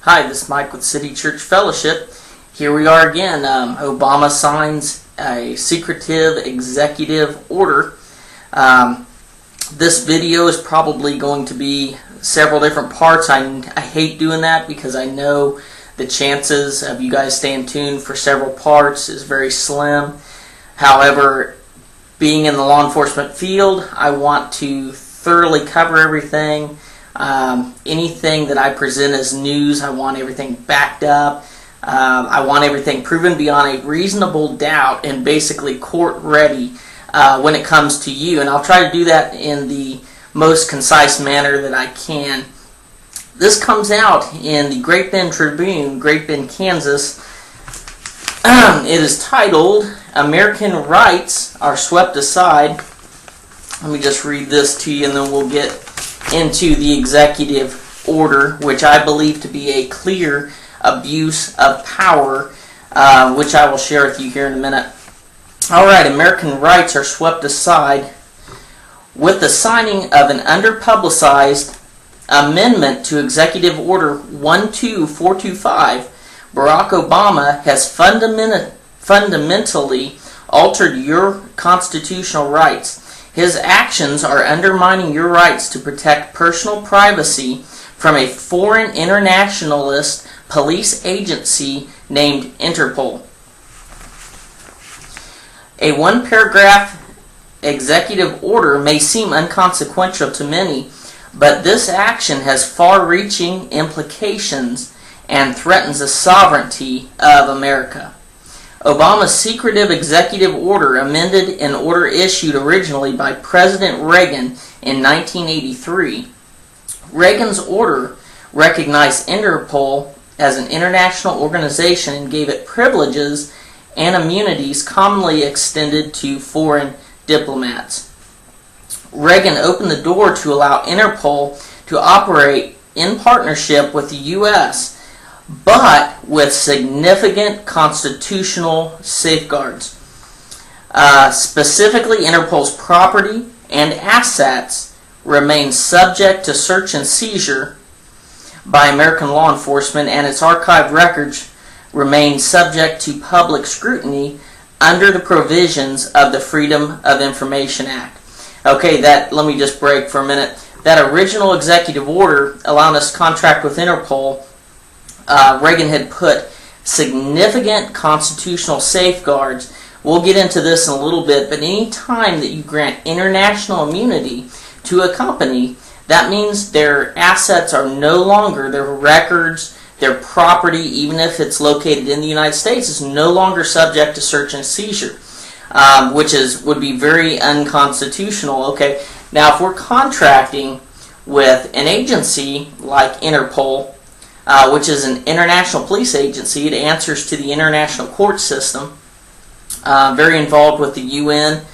Hi, this is Mike with City Church Fellowship. Here we are again. Obama signs a secretive executive order. This video is probably going to be several different parts. I hate doing that because I know the chances of you guys staying tuned for several parts is very slim. However, being in the law enforcement field, I want to thoroughly cover everything. Anything that I present as news, I want everything backed up. I want everything proven beyond a reasonable doubt and basically court ready when it comes to you. And I'll try to do that in the most concise manner that I can. This comes out in the Great Bend Tribune, Great Bend, Kansas. It is titled, "American Rights Are Swept Aside." Let me just read this to you and then we'll get into the executive order, which I believe to be a clear abuse of power, which I will share with you here in a minute. Alright, American rights are swept aside. With the signing of an underpublicized amendment to Executive Order 12425, Barack Obama has fundamentally altered your constitutional rights. His actions are undermining your rights to protect personal privacy from a foreign internationalist police agency named Interpol. A one-paragraph executive order may seem inconsequential to many, but this action has far-reaching implications and threatens the sovereignty of America. Obama's secretive executive order amended an order issued originally by President Reagan in 1983. Reagan's order recognized Interpol as an international organization and gave it privileges and immunities commonly extended to foreign diplomats. Reagan opened the door to allow Interpol to operate in partnership with the U.S., but with significant constitutional safeguards. Specifically, Interpol's property and assets remain subject to search and seizure by American law enforcement, and its archived records remain subject to public scrutiny under the provisions of the Freedom of Information Act. Okay, let me just break for a minute. That original executive order allowing us to contract with Interpol, Reagan had put significant constitutional safeguards. We'll get into this in a little bit, but any time that you grant international immunity to a company, that means their assets are no longer, their records, their property, even if it's located in the United States, is no longer subject to search and seizure, which would be very unconstitutional. Okay, now if we're contracting with an agency like Interpol, which is an international police agency, it answers to the international court system, very involved with the UN.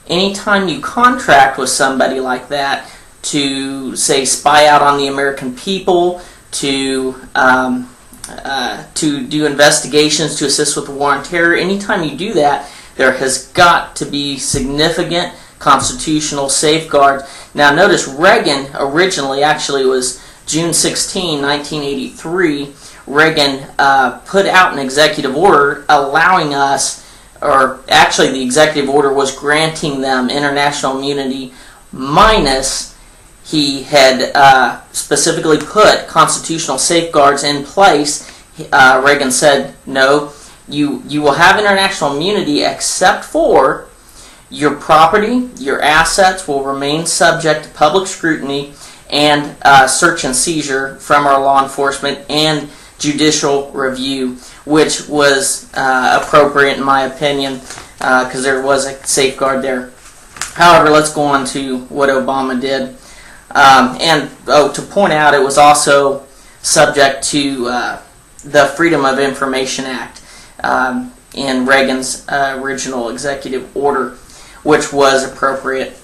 Anytime you contract with somebody like that to, say, spy out on the American people, to do investigations, to assist with the war on terror, anytime you do that, there has got to be significant constitutional safeguards. Now notice Reagan originally, actually was June 16, 1983, Reagan put out an executive order allowing us, or actually the executive order was granting them international immunity minus he had specifically put constitutional safeguards in place. Reagan said, no, you will have international immunity except for your property, your assets will remain subject to public scrutiny and search and seizure from our law enforcement and judicial review, which was appropriate in my opinion because there was a safeguard there. However, let's go on to what Obama did. To point out, it was also subject to the Freedom of Information Act in Reagan's original executive order, which was appropriate.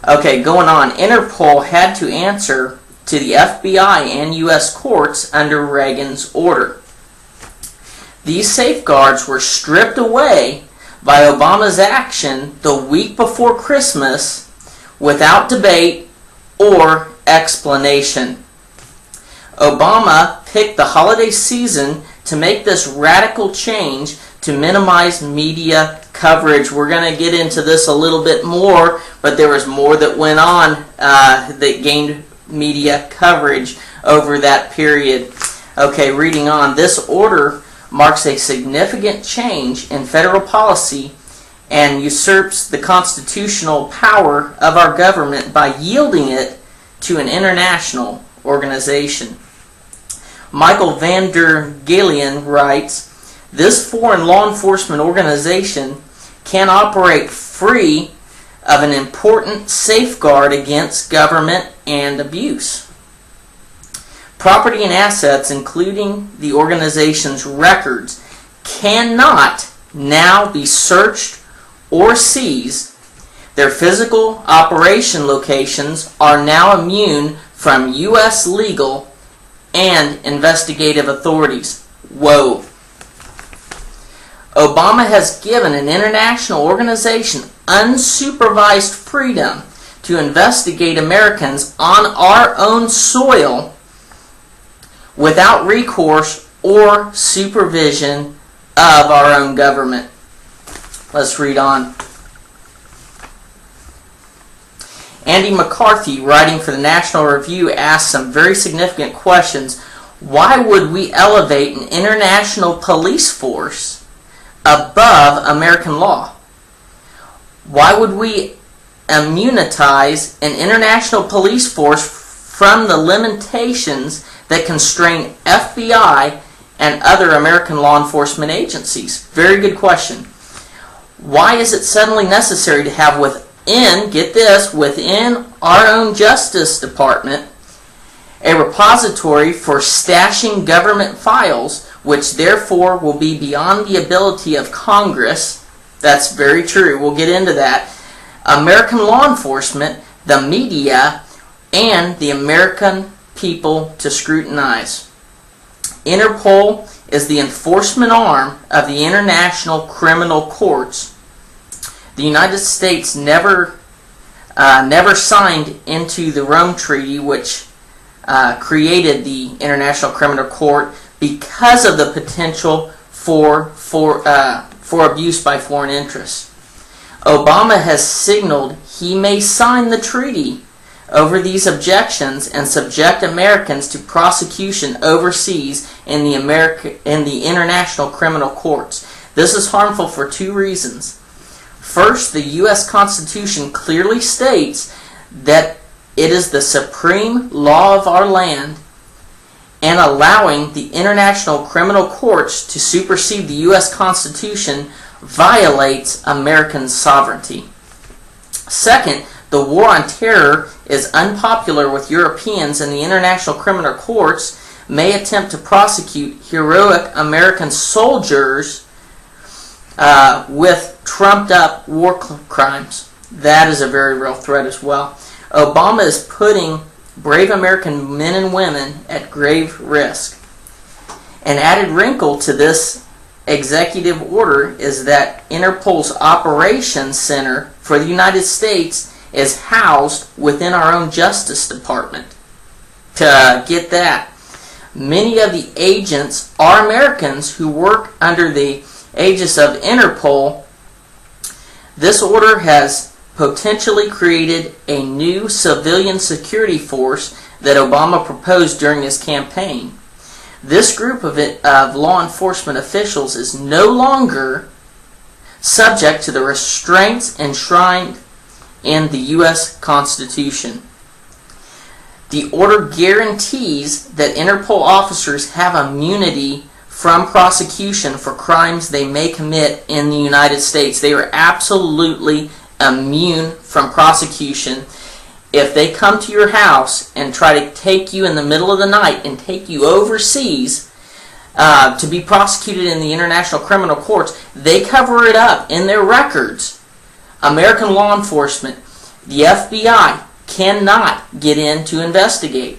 Okay, going on. Interpol had to answer to the FBI and U.S. courts under Reagan's order. These safeguards were stripped away by Obama's action the week before Christmas without debate or explanation. Obama picked the holiday season to make this radical change to minimize media coverage. We're going to get into this a little bit more, but there was more that went on that gained media coverage over that period. Okay, reading on. This order marks a significant change in federal policy and usurps the constitutional power of our government by yielding it to an international organization. Michael van der Gillian writes, "This foreign law enforcement organization can operate free of an important safeguard against government and abuse. Property and assets, including the organization's records, cannot now be searched or seized. Their physical operation locations are now immune from U.S. legal and investigative authorities." Whoa. Obama has given an international organization unsupervised freedom to investigate Americans on our own soil without recourse or supervision of our own government. Let's read on. Andy McCarthy, writing for the National Review, asked some very significant questions. Why would we elevate an international police force above American law? Why would we immunize an international police force from the limitations that constrain FBI and other American law enforcement agencies? Very good question. Why is it suddenly necessary to have within, get this, within our own Justice Department, a repository for stashing government files, which therefore will be beyond the ability of Congress? That's very true. We'll get into that. American law enforcement, the media, and the American people to scrutinize. Interpol is the enforcement arm of the International Criminal Courts. The United States never signed into the Rome Treaty, which created the International Criminal Court, because of the potential for abuse by foreign interests. Obama has signaled he may sign the treaty over these objections and subject Americans to prosecution overseas in the international criminal courts. This is harmful for two reasons. First, the U.S. Constitution clearly states that it is the supreme law of our land, and allowing the international criminal courts to supersede the U.S. Constitution violates American sovereignty. Second, the war on terror is unpopular with Europeans, and the international criminal courts may attempt to prosecute heroic American soldiers with trumped-up war crimes. That is a very real threat as well. Obama is putting brave American men and women at grave risk. An added wrinkle to this executive order is that Interpol's Operations Center for the United States is housed within our own Justice Department. To get that, many of the agents are Americans who work under the aegis of Interpol. This order has potentially created a new civilian security force that Obama proposed during his campaign. This group of law enforcement officials is no longer subject to the restraints enshrined in the U.S. Constitution. The order guarantees that Interpol officers have immunity from prosecution for crimes they may commit in the United States. They are absolutely immune from prosecution. If they come to your house and try to take you in the middle of the night and take you overseas to be prosecuted in the international criminal courts, they cover it up in their records. American law enforcement, the FBI, cannot get in to investigate.